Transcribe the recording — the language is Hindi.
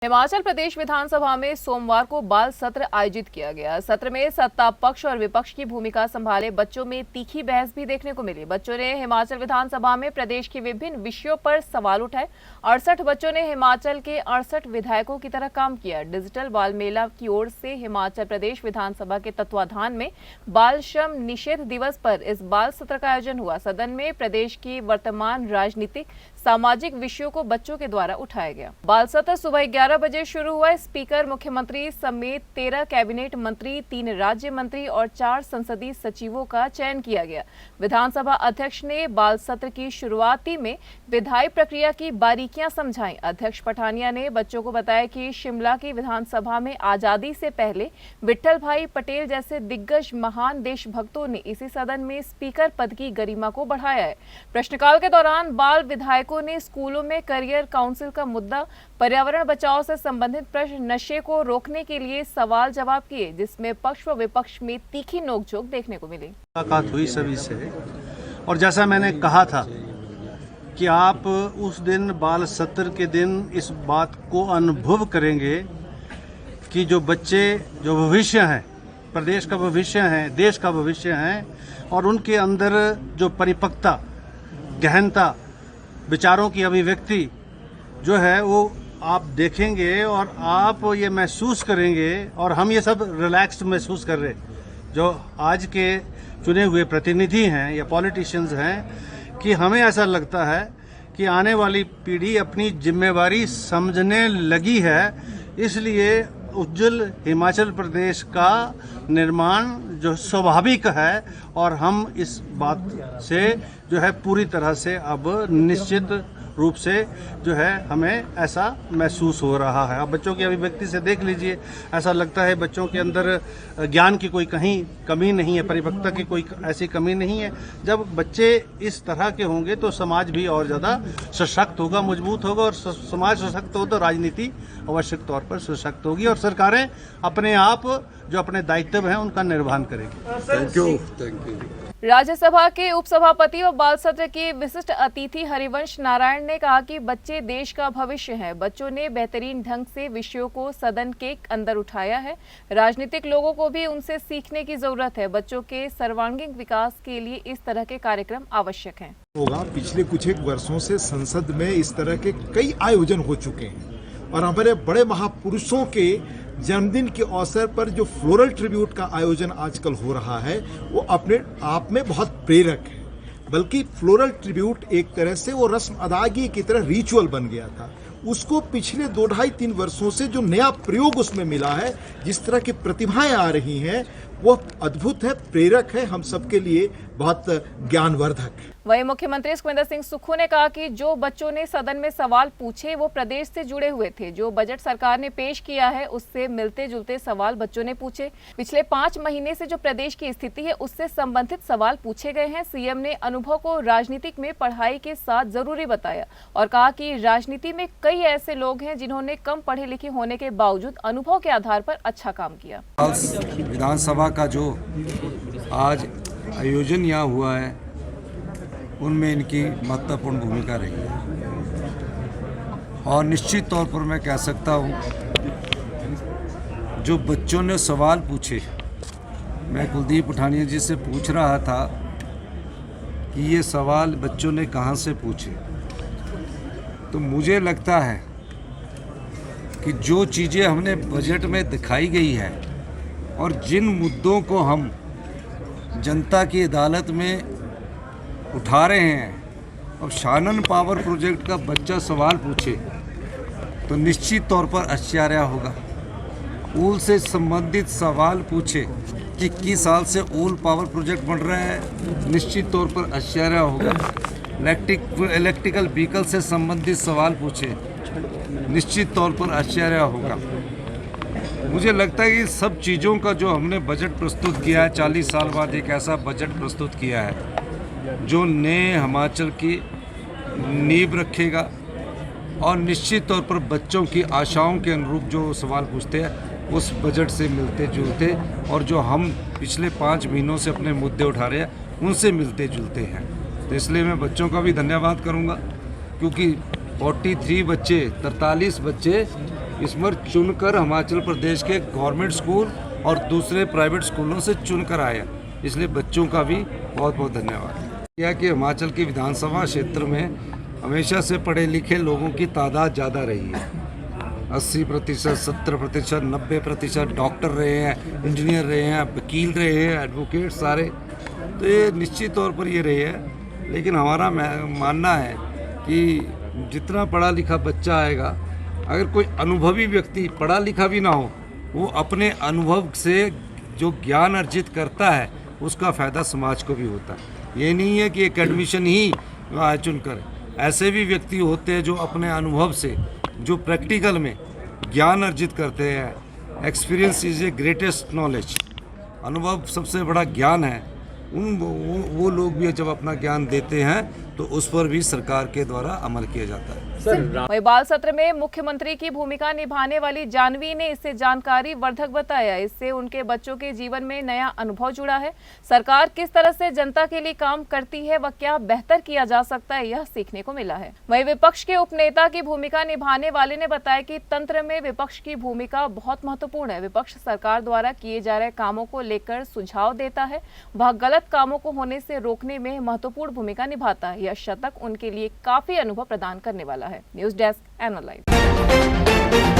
हिमाचल प्रदेश विधानसभा में सोमवार को बाल सत्र आयोजित किया गया। सत्र में सत्ता पक्ष और विपक्ष की भूमिका संभाले बच्चों में तीखी बहस भी देखने को मिली। बच्चों ने हिमाचल विधानसभा में प्रदेश के विभिन्न विषयों पर सवाल उठाए। 68 बच्चों ने हिमाचल के 68 विधायकों की तरह काम किया। डिजिटल बाल मेला की ओर से हिमाचल प्रदेश विधानसभा के तत्वाधान में बाल श्रम निषेध दिवस पर इस बाल सत्र का आयोजन हुआ। सदन में प्रदेश की वर्तमान राजनीतिक सामाजिक विषयों को बच्चों के द्वारा उठाया गया। बाल सत्र सुबह 11 बजे शुरू हुआ। स्पीकर, मुख्यमंत्री समेत 13 कैबिनेट मंत्री, 3 राज्य मंत्री और 4 संसदीय सचिवों का चयन किया गया। विधानसभा अध्यक्ष ने बाल सत्र की शुरुआती में विधायी प्रक्रिया की बारीकियां समझाई। अध्यक्ष पठानिया ने बच्चों को बताया कि शिमला की विधानसभा में आजादी से पहले विट्ठल भाई पटेल जैसे दिग्गज महान देशभक्तों ने इसी सदन में स्पीकर पद की गरिमा को बढ़ाया है। प्रश्नकाल के दौरान बाल विधायकों ने स्कूलों में करियर काउंसिल का मुद्दा, पर्यावरण बचाव से संबंधित प्रश्न, नशे को रोकने के लिए सवाल जवाब किए, जिसमें पक्ष व विपक्ष में तीखी नोकझोंक देखने को मिली। मुलाकात हुई सभी से, और जैसा मैंने कहा था कि आप उस दिन बाल सत्र के दिन इस बात को अनुभव करेंगे कि जो बच्चे जो भविष्य हैं, प्रदेश का भविष्य है, देश का भविष्य है, और उनके अंदर जो परिपक्वता, गहनता, विचारों की अभिव्यक्ति जो है वो आप देखेंगे और आप ये महसूस करेंगे, और हम ये सब रिलैक्स्ड महसूस कर रहे जो आज के चुने हुए प्रतिनिधि हैं या पॉलिटिशियंस हैं, कि हमें ऐसा लगता है कि आने वाली पीढ़ी अपनी जिम्मेवारी समझने लगी है। इसलिए उज्जवल हिमाचल प्रदेश का निर्माण जो स्वाभाविक है, और हम इस बात से जो है पूरी तरह से अब निश्चित रूप से जो है हमें ऐसा महसूस हो रहा है। अब बच्चों की अभिव्यक्ति से देख लीजिए, ऐसा लगता है बच्चों के अंदर ज्ञान की कोई कहीं कमी नहीं है, परिपक्वता की कोई ऐसी कमी नहीं है। जब बच्चे इस तरह के होंगे तो समाज भी और ज़्यादा सशक्त होगा, मजबूत होगा, और समाज सशक्त हो तो राजनीति आवश्यक तौर पर सशक्त होगी, और सरकारें अपने आप जो अपने दायित्व हैं उनका निर्वहन करेंगी। Thank you. राज्यसभा के उपसभापति व बाल सत्र के विशिष्ट अतिथि हरिवंश नारायण ने कहा कि बच्चे देश का भविष्य हैं। बच्चों ने बेहतरीन ढंग से विषयों को सदन के अंदर उठाया है। राजनीतिक लोगों को भी उनसे सीखने की जरूरत है। बच्चों के सर्वांगीण विकास के लिए इस तरह के कार्यक्रम आवश्यक हैं। होगा, पिछले कुछ एक वर्षों से संसद में इस तरह के कई आयोजन हो चुके हैं, और हमारे बड़े महापुरुषों के जन्मदिन के अवसर पर जो फ्लोरल ट्रिब्यूट का आयोजन आजकल हो रहा है वो अपने आप में बहुत प्रेरक है। बल्कि फ्लोरल ट्रिब्यूट एक तरह से वो रस्म अदायगी की तरह रिचुअल बन गया था। उसको पिछले 2-2.5-3 वर्षों से जो नया प्रयोग उसमें मिला है, जिस तरह की प्रतिभाएं आ रही हैं, वो अद्भुत है, प्रेरक है, हम सबके लिए बहुत ज्ञानवर्धक है। वहीं मुख्यमंत्री सुखविंदर सिंह सुक्खू ने कहा कि जो बच्चों ने सदन में सवाल पूछे वो प्रदेश से जुड़े हुए थे। जो बजट सरकार ने पेश किया है उससे मिलते जुलते सवाल बच्चों ने पूछे। पिछले 5 महीने से जो प्रदेश की स्थिति है उससे संबंधित सवाल पूछे गए हैं। सीएम ने अनुभव को राजनीतिक में पढ़ाई के साथ जरूरी बताया और कहा कि राजनीति में कई ऐसे लोग हैं जिन्होंने कम पढ़े लिखे होने के बावजूद अनुभव के आधार पर अच्छा काम किया। विधानसभा का जो आज आयोजन यहाँ हुआ है उनमें इनकी महत्वपूर्ण भूमिका रही है, और निश्चित तौर पर मैं कह सकता हूँ जो बच्चों ने सवाल पूछे, मैं कुलदीप पठानिया जी से पूछ रहा था कि ये सवाल बच्चों ने कहाँ से पूछे, तो मुझे लगता है कि जो चीज़ें हमने बजट में दिखाई गई है और जिन मुद्दों को हम जनता की अदालत में उठा रहे हैं, अब शानन पावर प्रोजेक्ट का बच्चा सवाल पूछे तो निश्चित तौर पर आश्चर्य होगा। ऊल से संबंधित सवाल पूछे कि किस साल से ऊल पावर प्रोजेक्ट बन रहा है, निश्चित तौर पर आश्चर्य होगा। इलेक्ट्रिकल व्हीकल से संबंधित सवाल पूछे, निश्चित तौर पर आश्चर्य होगा। मुझे लगता है कि सब चीज़ों का जो हमने बजट प्रस्तुत किया है, 40 साल बाद एक ऐसा बजट प्रस्तुत किया है जो नए हिमाचल की नींव रखेगा, और निश्चित तौर पर बच्चों की आशाओं के अनुरूप जो सवाल पूछते हैं उस बजट से मिलते जुलते, और जो हम पिछले 5 महीनों से अपने मुद्दे उठा रहे हैं उनसे मिलते जुलते हैं। तो इसलिए मैं बच्चों का भी धन्यवाद करूंगा, क्योंकि 43 बच्चे इसमें चुनकर हिमाचल प्रदेश के गवर्नमेंट स्कूल और दूसरे प्राइवेट स्कूलों से चुनकर आया, इसलिए बच्चों का भी बहुत बहुत धन्यवाद। यह कि हिमाचल की विधानसभा क्षेत्र में हमेशा से पढ़े लिखे लोगों की तादाद ज़्यादा रही है। 80%, 70%, 90% डॉक्टर रहे हैं, इंजीनियर रहे हैं, वकील रहे हैं, एडवोकेट सारे, तो ये निश्चित तौर पर ये रहे हैं। लेकिन हमारा मानना है कि जितना पढ़ा लिखा बच्चा आएगा, अगर कोई अनुभवी व्यक्ति पढ़ा लिखा भी ना हो, वो अपने अनुभव से जो ज्ञान अर्जित करता है उसका फ़ायदा समाज को भी होता है। ये नहीं है कि एकेडमिशन ही चुनकर, ऐसे भी व्यक्ति होते हैं जो अपने अनुभव से, जो प्रैक्टिकल में ज्ञान अर्जित करते हैं। Experience is a greatest knowledge, अनुभव सबसे बड़ा ज्ञान है। वो लोग भी जब अपना ज्ञान देते हैं तो उस पर भी सरकार के द्वारा अमल किया जाता है। वही बाल सत्र में मुख्यमंत्री की भूमिका निभाने वाली जानवी ने इसे जानकारी वर्धक बताया। इससे उनके बच्चों के जीवन में नया अनुभव जुड़ा है। सरकार किस तरह से जनता के लिए काम करती है व क्या बेहतर किया जा सकता है, यह सीखने को मिला है। वही विपक्ष के उपनेता की भूमिका निभाने वाले ने बताया कि तंत्र में विपक्ष की भूमिका बहुत महत्वपूर्ण है। विपक्ष सरकार द्वारा किए जा रहे कामों को लेकर सुझाव देता है, वह गलत कामों को होने से रोकने में महत्वपूर्ण भूमिका निभाता है। यह शतक उनके लिए काफी अनुभव प्रदान करने वाला है। News desk, NL live.